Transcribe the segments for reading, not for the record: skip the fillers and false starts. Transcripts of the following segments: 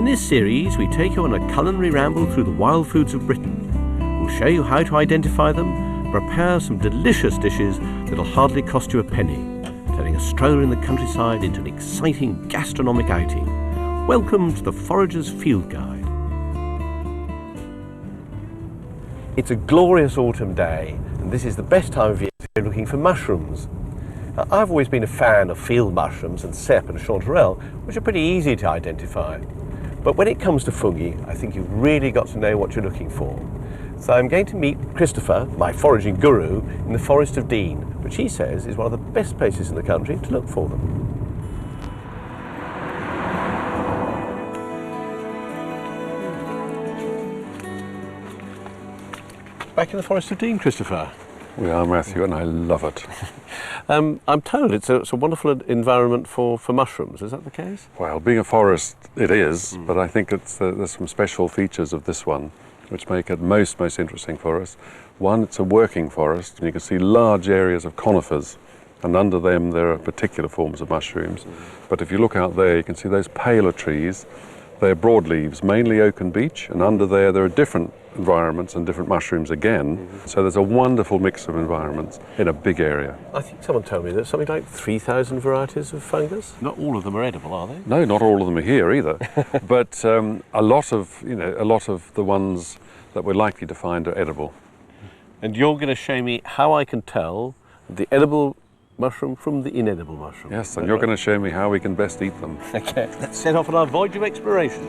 In this series, we take you on a culinary ramble through the wild foods of Britain. We'll show you how to identify them, prepare some delicious dishes that'll hardly cost you a penny, turning a stroll in the countryside into an exciting gastronomic outing. Welcome to the Forager's Field Guide. It's a glorious autumn day, and this is the best time of year if you're looking for mushrooms. Now, I've always been a fan of field mushrooms and cep and chanterelle, which are pretty easy to identify. But when it comes to fungi, I think you've really got to know what you're looking for. So I'm going to meet Christopher, my foraging guru, in the Forest of Dean, which he says is one of the best places in the country to look for them. Back in the Forest of Dean, Christopher. We are, Matthew, and I love it. I'm told it's a wonderful environment for mushrooms. Is that the case? Well, being a forest, it is, but I think there's some special features of this one which make it most interesting for us. One, it's a working forest, and you can see large areas of conifers, and under them there are particular forms of mushrooms. But if you look out there, you can see those paler trees. They're broadleaves, mainly oak and beech, and under there are different environments and different mushrooms again. So there's a wonderful mix of environments in a big area. I think someone told me there's something like 3,000 varieties of fungus. Not all of them are edible, are they? No, not all of them are here either. But a lot of the ones that we're likely to find are edible. And you're going to show me how I can tell the edible mushroom from the inedible mushroom. Yes, and you're going to show me how we can best eat them. Okay, let's set off on our voyage of exploration.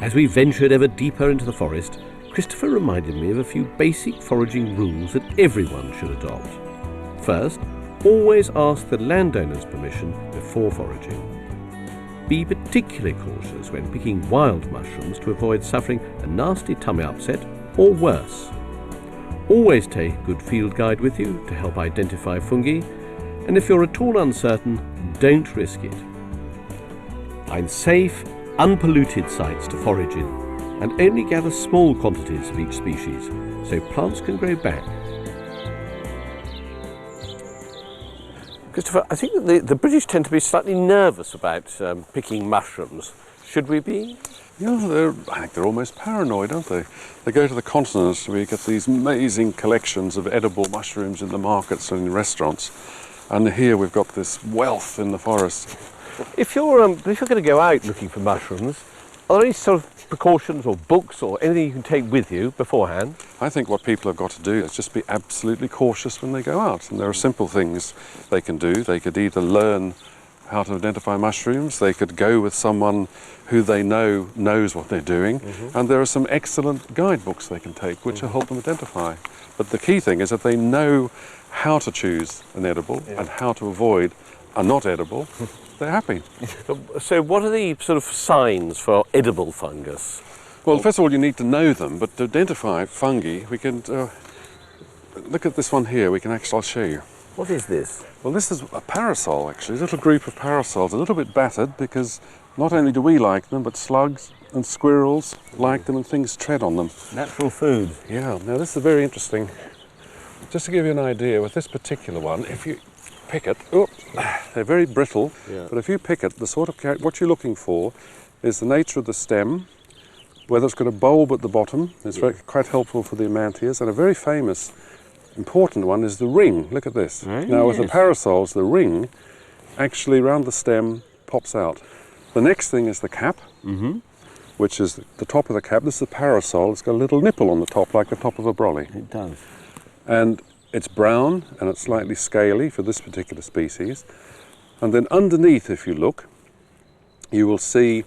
As we ventured ever deeper into the forest, Christopher reminded me of a few basic foraging rules that everyone should adopt. First, always ask the landowner's permission before foraging. Be particularly cautious when picking wild mushrooms to avoid suffering a nasty tummy upset or worse. Always take a good field guide with you to help identify fungi, and if you're at all uncertain, don't risk it. Find safe, unpolluted sites to forage in, and only gather small quantities of each species, so plants can grow back. Christopher, I think that the British tend to be slightly nervous about picking mushrooms. Should we be? Yeah, I think they're almost paranoid, aren't they? They go to the continents where you get these amazing collections of edible mushrooms in the markets and in restaurants, and here we've got this wealth in the forest. If you're going to go out looking for mushrooms, are there any sort of precautions or books or anything you can take with you beforehand? I think what people have got to do is just be absolutely cautious when they go out, and there are simple things they can do. They could either learn how to identify mushrooms, they could go with someone who they know knows what they're doing, and there are some excellent guidebooks they can take which will help them identify. But the key thing is that they know how to choose an edible and how to avoid a not edible. They're happy. So what are the sort of signs for edible fungus? Well, first of all, you need to know them, but to identify fungi, we can look at this one here. I'll show you. What is this? Well, this is a parasol, actually, a little group of parasols, a little bit battered because not only do we like them, but slugs and squirrels like them and things tread on them. Natural food. Yeah, now this is very interesting. Just to give you an idea, with this particular one, if you pick it, they're very brittle, but if you pick it, the sort of what you're looking for is the nature of the stem, whether it's got a bulb at the bottom. It's quite helpful for the amantias, and a very famous important one is the ring. Look at this. Now with the parasols, the ring actually around the stem pops out. The next thing is the cap, which is the top of the cap. This is a parasol. It's got a little nipple on the top, like the top of a brolly. It does. And it's brown and it's slightly scaly for this particular species. And then underneath, if you look, you will see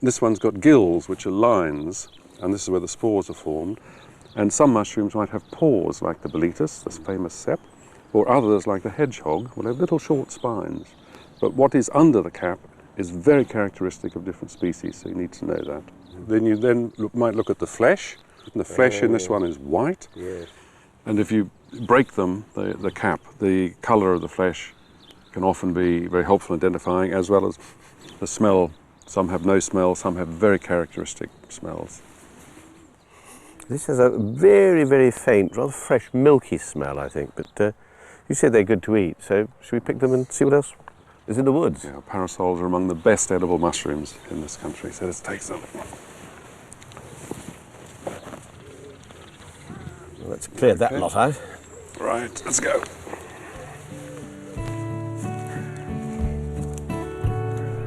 this one's got gills, which are lines, and this is where the spores are formed. And some mushrooms might have pores, like the boletus, this famous cep, or others, like the hedgehog, will have little short spines. But what is under the cap is very characteristic of different species, so you need to know that. Then you might look at the flesh. And the flesh in this one is white. And if you break them, the cap, the colour of the flesh can often be very helpful in identifying, as well as the smell. Some have no smell, some have very characteristic smells. This has a very faint, rather fresh, milky smell, I think. But you said they're good to eat, so should we pick them and see what else Is in the woods. Yeah, parasols are among the best edible mushrooms in this country, so let's take some. Let's clear that lot out. Right, let's go.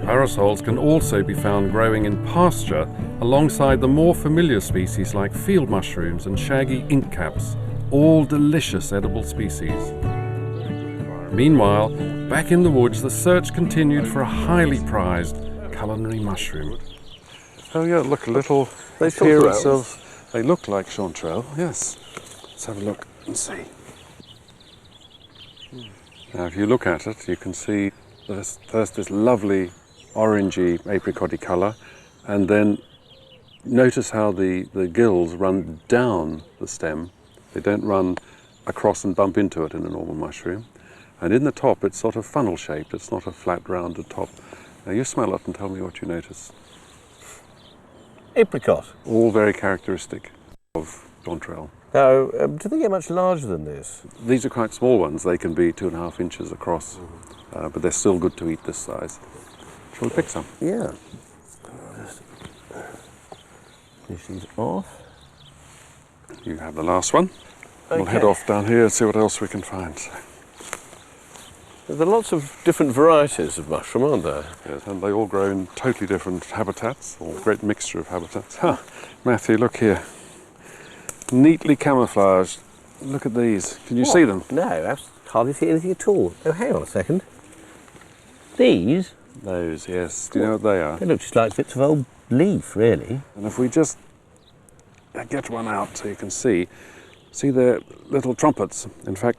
Parasols can also be found growing in pasture alongside the more familiar species like field mushrooms and shaggy inkcaps, all delicious edible species. Meanwhile, back in the woods, the search continued for a highly prized culinary mushroom. Oh yeah, look, a little appearance of... They look like chanterelle, yes. Let's have a look and see. Now, if you look at it, you can see first this lovely orangey, apricot-y colour, and then notice how the gills run down the stem. They don't run across and bump into it in a normal mushroom. And in the top, it's sort of funnel-shaped. It's not a flat, rounded top. Now, you smell it and tell me what you notice. Apricot. All very characteristic of chanterelle. Now, do they get much larger than this? These are quite small ones. They can be 2.5 inches across, but they're still good to eat this size. Shall we pick some? Yeah. Finish these off. You have the last one. Okay. We'll head off down here and see what else we can find. There are lots of different varieties of mushroom, aren't there? Yes, and they all grow in totally different habitats, or a great mixture of habitats. Huh. Matthew, look here. Neatly camouflaged. Look at these. Can you see them? No, I hardly see anything at all. Oh, hang on a second. These? Those, yes. Do you know what they are? They look just like bits of old leaf, really. And if we just get one out so you can see they're little trumpets. In fact,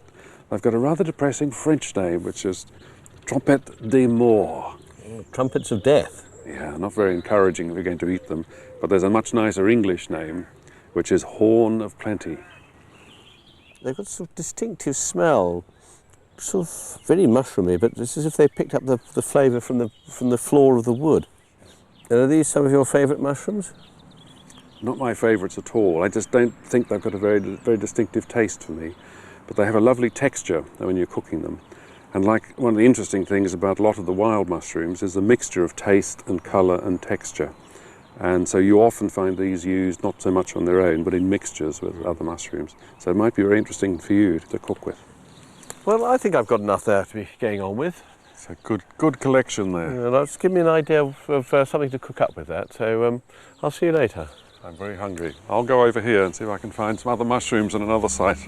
they've got a rather depressing French name, which is Trompette des Morts. Trumpets of death. Yeah, not very encouraging if you're going to eat them. But there's a much nicer English name, which is Horn of Plenty. They've got a sort of distinctive smell, sort of very mushroomy, but it's as if they picked up the flavour from the floor of the wood. And are these some of your favourite mushrooms? Not my favourites at all. I just don't think they've got a very, very distinctive taste for me. But they have a lovely texture when you're cooking them. And like one of the interesting things about a lot of the wild mushrooms is the mixture of taste and colour and texture. And so you often find these used not so much on their own, but in mixtures with other mushrooms. So it might be very interesting for you to cook with. Well, I think I've got enough there to be going on with. It's a good collection there. Yeah, just give me an idea of something to cook up with that. So I'll see you later. I'm very hungry. I'll go over here and see if I can find some other mushrooms in another site.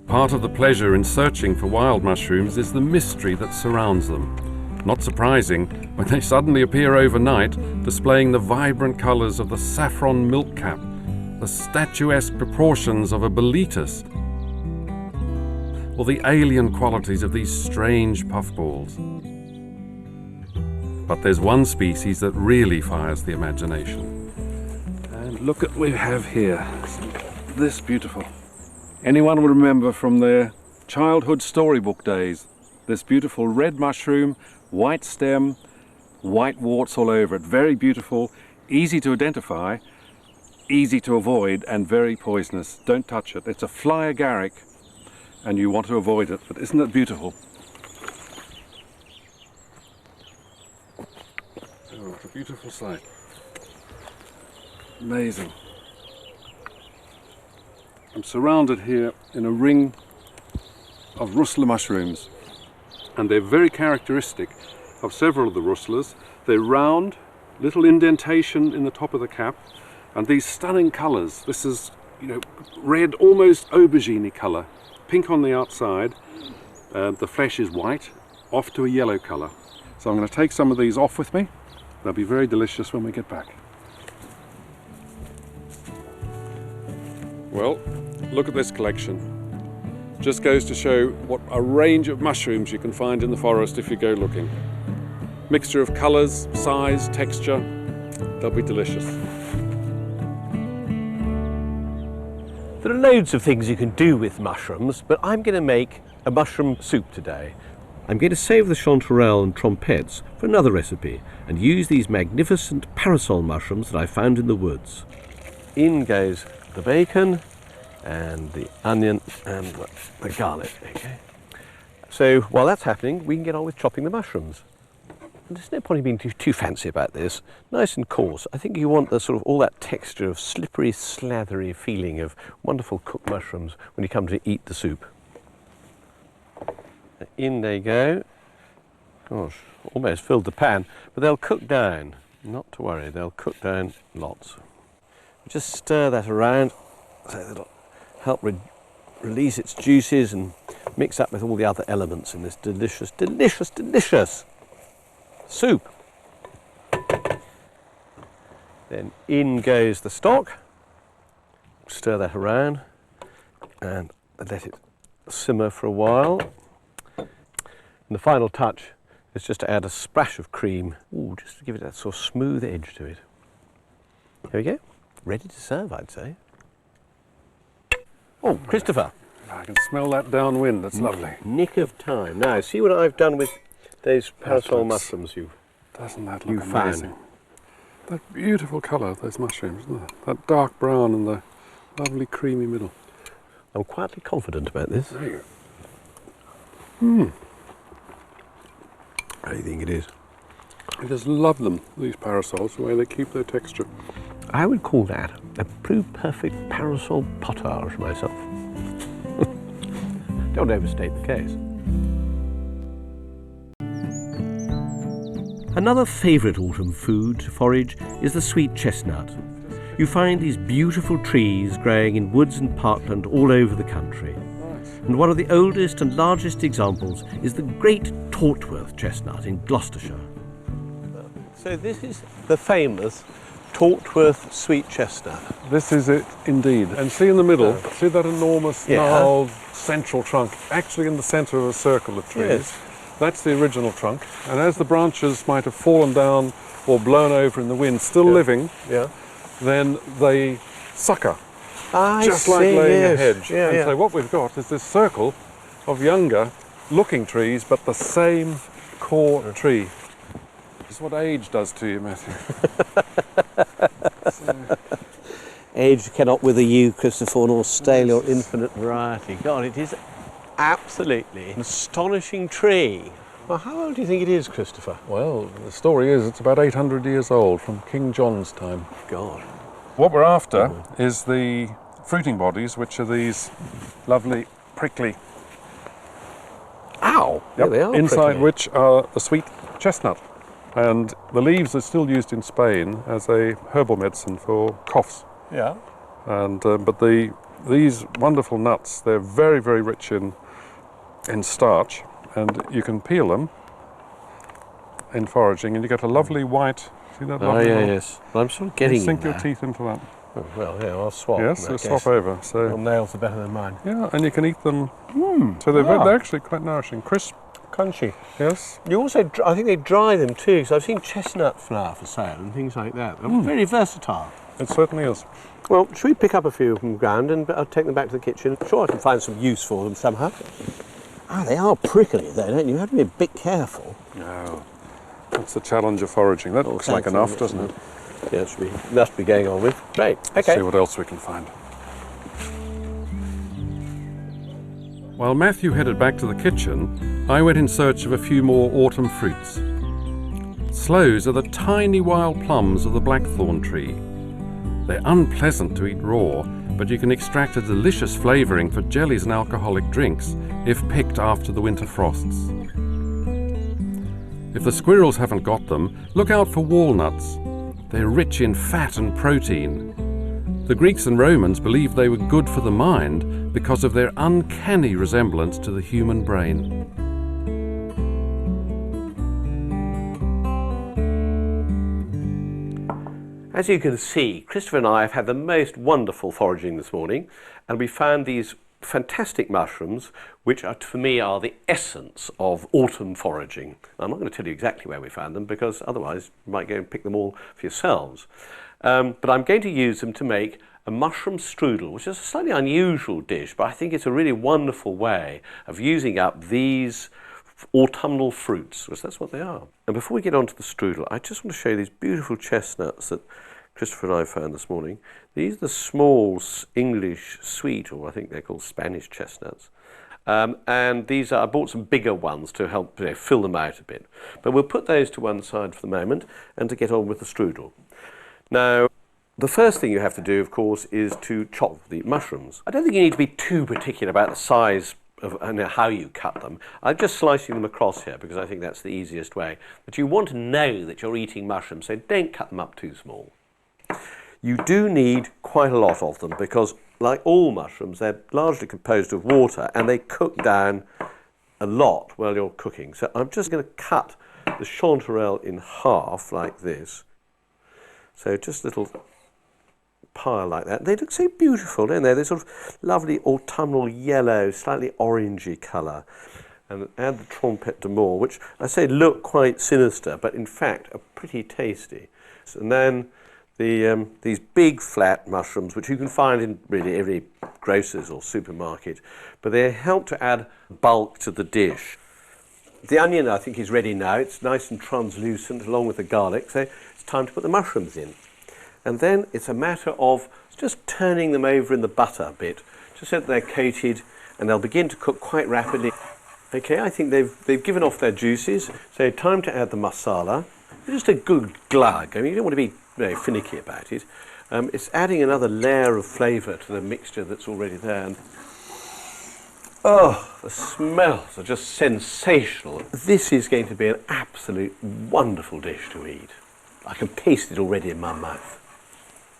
Part of the pleasure in searching for wild mushrooms is the mystery that surrounds them. Not surprising when they suddenly appear overnight, displaying the vibrant colours of the saffron milkcap, the statuesque proportions of a boletus, or the alien qualities of these strange puffballs. But there's one species that really fires the imagination. And look at what we have here. This beautiful. Anyone will remember from their childhood storybook days, this beautiful red mushroom, white stem, white warts all over it. Very beautiful, easy to identify, easy to avoid, and very poisonous. Don't touch it. It's a fly agaric, and you want to avoid it, but isn't it beautiful? Oh, what a beautiful sight. Amazing. I'm surrounded here in a ring of Russula mushrooms, and they're very characteristic of several of the Russulas. They're round, little indentation in the top of the cap, and these stunning colours. This is, red, almost aubergine colour, pink on the outside. The flesh is white, off to a yellow colour. So I'm going to take some of these off with me. They'll be very delicious when we get back. Well, look at this collection. Just goes to show what a range of mushrooms you can find in the forest if you go looking. Mixture of colours, size, texture, they'll be delicious. There are loads of things you can do with mushrooms, but I'm going to make a mushroom soup today. I'm going to save the chanterelle and trompettes for another recipe and use these magnificent parasol mushrooms that I found in the woods. In goes the bacon and the onion and the garlic. Okay. So while that's happening, we can get on with chopping the mushrooms. And there's no point in being too fancy about this. Nice and coarse. I think you want the sort of all that texture of slippery, slathery feeling of wonderful cooked mushrooms when you come to eat the soup. In they go. Gosh, almost filled the pan, but they'll cook down. Not to worry, they'll cook down lots. Just stir that around so that'll help release its juices and mix up with all the other elements in this delicious, delicious, delicious soup. Then in goes the stock. Stir that around and let it simmer for a while. And the final touch is just to add a splash of cream, just to give it that sort of smooth edge to it. There we go. Ready to serve, I'd say. Oh, Christopher. I can smell that downwind. That's lovely. Nick of time. Now, see what I've done with those parasol mushrooms Doesn't that look you amazing? found? That beautiful colour of those mushrooms, isn't it? That dark brown and the lovely creamy middle. I'm quietly confident about this. There you go. How do you think it is? I just love them, these parasols, the way they keep their texture. I would call that a perfect parasol potage myself. Don't overstate the case. Another favourite autumn food to forage is the sweet chestnut. You find these beautiful trees growing in woods and parkland all over the country. And one of the oldest and largest examples is the great Tortworth chestnut in Gloucestershire. So this is the famous Tortworth sweet chestnut. This is it indeed. And see in the middle, see that enormous gnarled central trunk, actually in the centre of a circle of trees. Yes. That's the original trunk. And as the branches might have fallen down or blown over in the wind, still living, then they sucker. Just like laying a hedge. And so what we've got is this circle of younger looking trees, but the same core tree. This is what age does to you, Matthew. Age cannot wither you, Christopher, nor stale your infinite variety. God, it is absolutely an astonishing tree. Well, how old do you think it is, Christopher? Well, the story is it's about 800 years old, from King John's time. God. What we're after is the fruiting bodies, which are these lovely prickly. Ow! Yep. Yeah, they are inside prickly. which are the sweet chestnut. And the leaves are still used in Spain as a herbal medicine for coughs. Yeah. And but these wonderful nuts, they're very, very rich in starch, and you can peel them in foraging, and you get a lovely white. See that? Oh, lovely yeah, little- yes. But I'm sort of getting Sink in your there. teeth into that. Oh, well, yeah, I'll swap. Yes, in that so swap case. over. Your So nails are better than mine. yeah, and you can eat them. So they're actually quite nourishing, crisp. Crunchy. Yes. You also, I think they dry them too, because I've seen chestnut flour for sale and things like that. They're very versatile. It certainly is. Well, should we pick up a few from the ground and I'll take them back to the kitchen? I'm sure I can find some use for them somehow. Ah, they are prickly though, don't you? You have to be a bit careful. No. That's the challenge of foraging. That looks like enough, doesn't it? Yeah, it must be going on with. Great. Let's Okay. see what else we can find. While Matthew headed back to the kitchen, I went in search of a few more autumn fruits. Sloes are the tiny wild plums of the blackthorn tree. They're unpleasant to eat raw, but you can extract a delicious flavouring for jellies and alcoholic drinks if picked after the winter frosts. If the squirrels haven't got them, look out for walnuts. They're rich in fat and protein. The Greeks and Romans believed they were good for the mind because of their uncanny resemblance to the human brain. As you can see, Christopher and I have had the most wonderful foraging this morning, and we found these fantastic mushrooms, which are, for me, are the essence of autumn foraging. I'm not going to tell you exactly where we found them, because otherwise you might go and pick them all for yourselves. But I'm going to use them to make a mushroom strudel, which is a slightly unusual dish, but I think it's a really wonderful way of using up these autumnal fruits, because that's what they are. And before we get on to the strudel, I just want to show you these beautiful chestnuts that Christopher and I found this morning. These are the small English sweet, or I think they're called Spanish chestnuts. And these are, I bought some bigger ones to help fill them out a bit. But we'll put those to one side for the moment and to get on with the strudel. Now, the first thing you have to do, of course, is to chop the mushrooms. I don't think you need to be too particular about the size of and how you cut them. I'm just slicing them across here because I think that's the easiest way. But you want to know that you're eating mushrooms, so don't cut them up too small. You do need quite a lot of them because, like all mushrooms, they're largely composed of water and they cook down a lot while you're cooking. So I'm just going to cut the chanterelle in half like this. So just a little pile like that. They look so beautiful, don't they? They're sort of lovely autumnal yellow, slightly orangey colour. And add the trompette de mort, which I say look quite sinister, but in fact are pretty tasty. And then these big flat mushrooms, which you can find in really every grocer's or supermarket, but they help to add bulk to the dish. The onion, I think, is ready now. It's nice and translucent along with the garlic, so it's time to put the mushrooms in. And then it's a matter of just turning them over in the butter a bit, just so that they're coated, and they'll begin to cook quite rapidly. Okay, I think they've given off their juices, so time to add the masala. Just a good glug. I mean, you don't want to be very finicky about it. It's adding another layer of flavour to the mixture that's already there. And oh, the smells are just sensational. This is going to be an absolute wonderful dish to eat. I can taste it already in my mouth.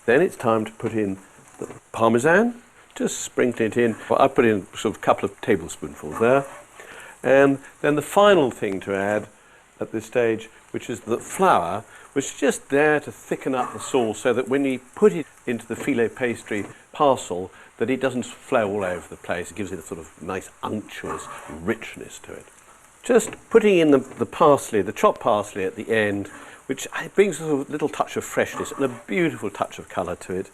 Then it's time to put in the parmesan. Just sprinkle it in. Well, I put in sort of a couple of tablespoonfuls there. And then the final thing to add at this stage, which is the flour, which is just there to thicken up the sauce so that when you put it into the filet pastry parcel, that it doesn't flow all over the place. It gives it a sort of nice unctuous richness to it. Just putting in the parsley, the chopped parsley at the end, which brings a sort of little touch of freshness and a beautiful touch of colour to it.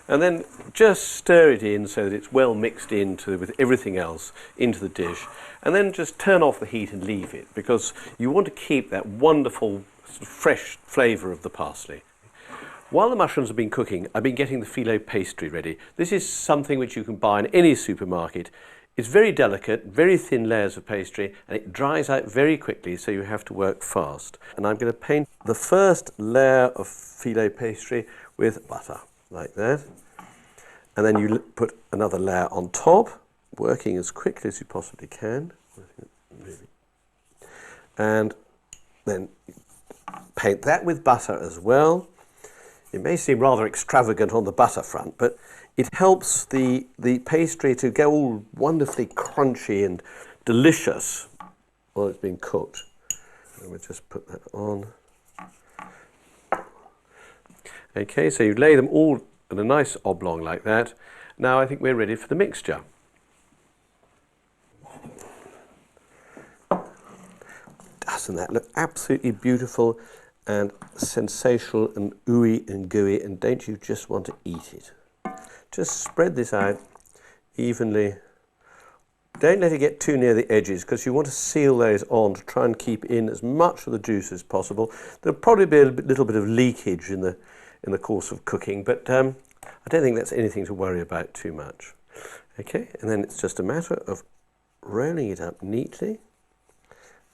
And then just stir it in so that it's well mixed into with everything else into the dish. And then just turn off the heat and leave it, because you want to keep that wonderful sort of fresh flavour of the parsley. While the mushrooms have been cooking, I've been getting the filet pastry ready. This is something which you can buy in any supermarket. It's very delicate, very thin layers of pastry, and it dries out very quickly, so you have to work fast. And I'm going to paint the first layer of filet pastry with butter, like that. And then you put another layer on top, working as quickly as you possibly can. And then paint that with butter as well. It may seem rather extravagant on the butter front, but it helps the pastry to go all wonderfully crunchy and delicious while it's being cooked. And we'll just put that on. Okay, so you lay them all in a nice oblong like that. Now I think we're ready for the mixture. Doesn't that look absolutely beautiful and sensational and ooey and gooey, and don't you just want to eat it? Just spread this out evenly. Don't let it get too near the edges, because you want to seal those on to try and keep in as much of the juice as possible. There'll probably be a little bit of leakage in the course of cooking, but I don't think that's anything to worry about too much. Okay, and then it's just a matter of rolling it up neatly,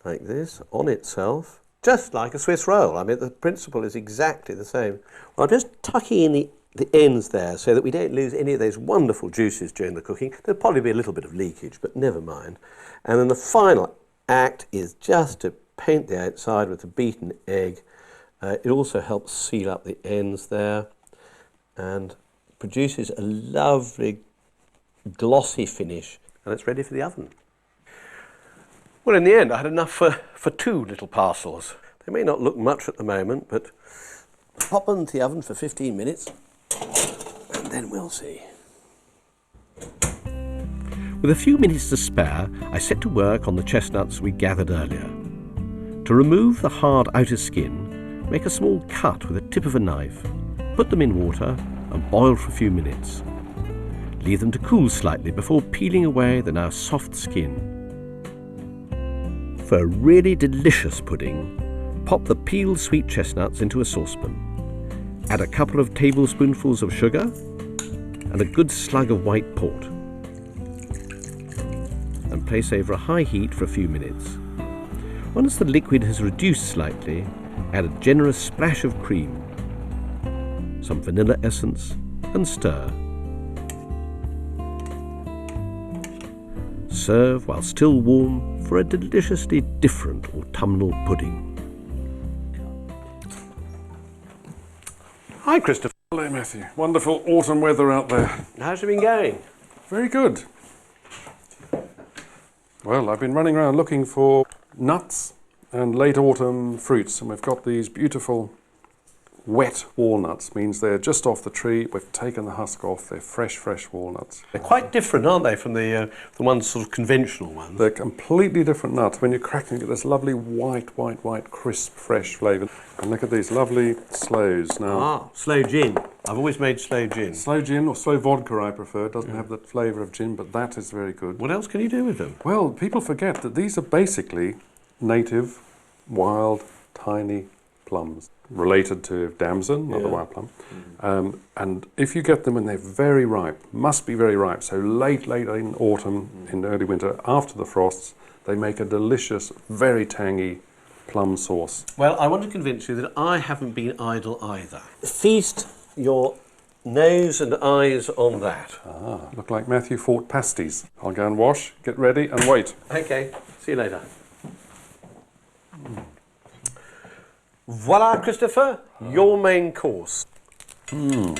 like this, on itself, just like a Swiss roll. I mean, the principle is exactly the same. Well, I'm just tucking in the ends there so that we don't lose any of those wonderful juices during the cooking. There'll probably be a little bit of leakage, but never mind. And then the final act is just to paint the outside with the beaten egg. It also helps seal up the ends there and produces a lovely glossy finish, and it's ready for the oven. Well, in the end, I had enough for 2 little parcels. They may not look much at the moment, but pop them into the oven for 15 minutes, and then we'll see. With a few minutes to spare, I set to work on the chestnuts we gathered earlier. To remove the hard outer skin, make a small cut with the tip of a knife, put them in water and boil for a few minutes. Leave them to cool slightly before peeling away the now soft skin. For a really delicious pudding, pop the peeled sweet chestnuts into a saucepan. Add a couple of tablespoonfuls of sugar and a good slug of white port. And place over a high heat for a few minutes. Once the liquid has reduced slightly, add a generous splash of cream, some vanilla essence, and stir. Serve while still warm for a deliciously different autumnal pudding. Hi, Christopher. Hello, Matthew. Wonderful autumn weather out there. How's it been going? Very good. Well, I've been running around looking for nuts and late autumn fruits, and we've got these beautiful wet walnuts. Means they're just off the tree. We've taken the husk off. They're fresh walnuts. They're quite different, aren't they, from the ones sort of conventional ones? They're completely different nuts. When you crack them, you get this lovely white, crisp, fresh flavour. And look at these lovely sloes now. Sloe gin. I've always made sloe gin. Sloe gin or sloe vodka I prefer. It doesn't have the flavour of gin, but that is very good. What else can you do with them? Well, people forget that these are basically native, wild, tiny plums, related to damson, not the wild plum. And if you get them when they're very ripe, must be very ripe, so late in autumn, in early winter, after the frosts, they make a delicious, very tangy plum sauce. Well, I want to convince you that I haven't been idle either. Feast your nose and eyes on that. Look like Matthew fought pasties. I'll go and wash, get ready, and wait. Okay, see you later. Voila, Christopher, your main course. What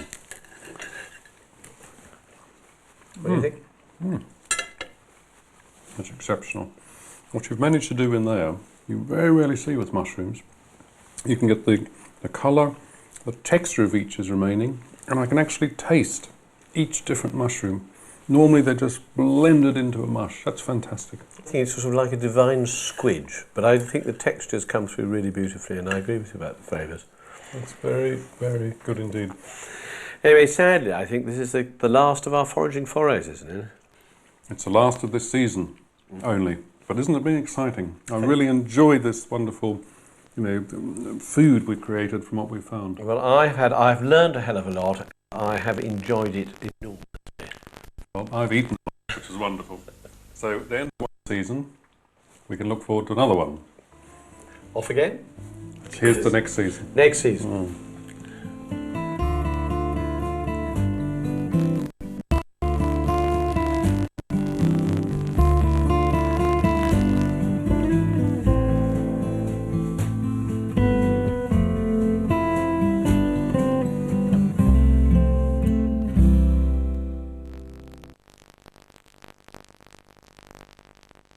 do you think? That's exceptional. What you've managed to do in there, you very rarely see with mushrooms. You can get the colour, the texture of each is remaining, and I can actually taste each different mushroom. Normally they're just blended into a mush. That's fantastic. I think it's sort of like a divine squidge, but I think the textures come through really beautifully, and I agree with you about the flavours. That's very good indeed. Anyway, sadly, I think this is the last of our foraging forays, isn't it? It's the last of this season only, but isn't it been exciting? I really enjoyed this wonderful, food we created from what we found. Well, I've learned a hell of a lot. I have enjoyed it enormously. Well, I've eaten, which is wonderful. So at the end of one season, we can look forward to another one. Off again? Here's the next season. Next season.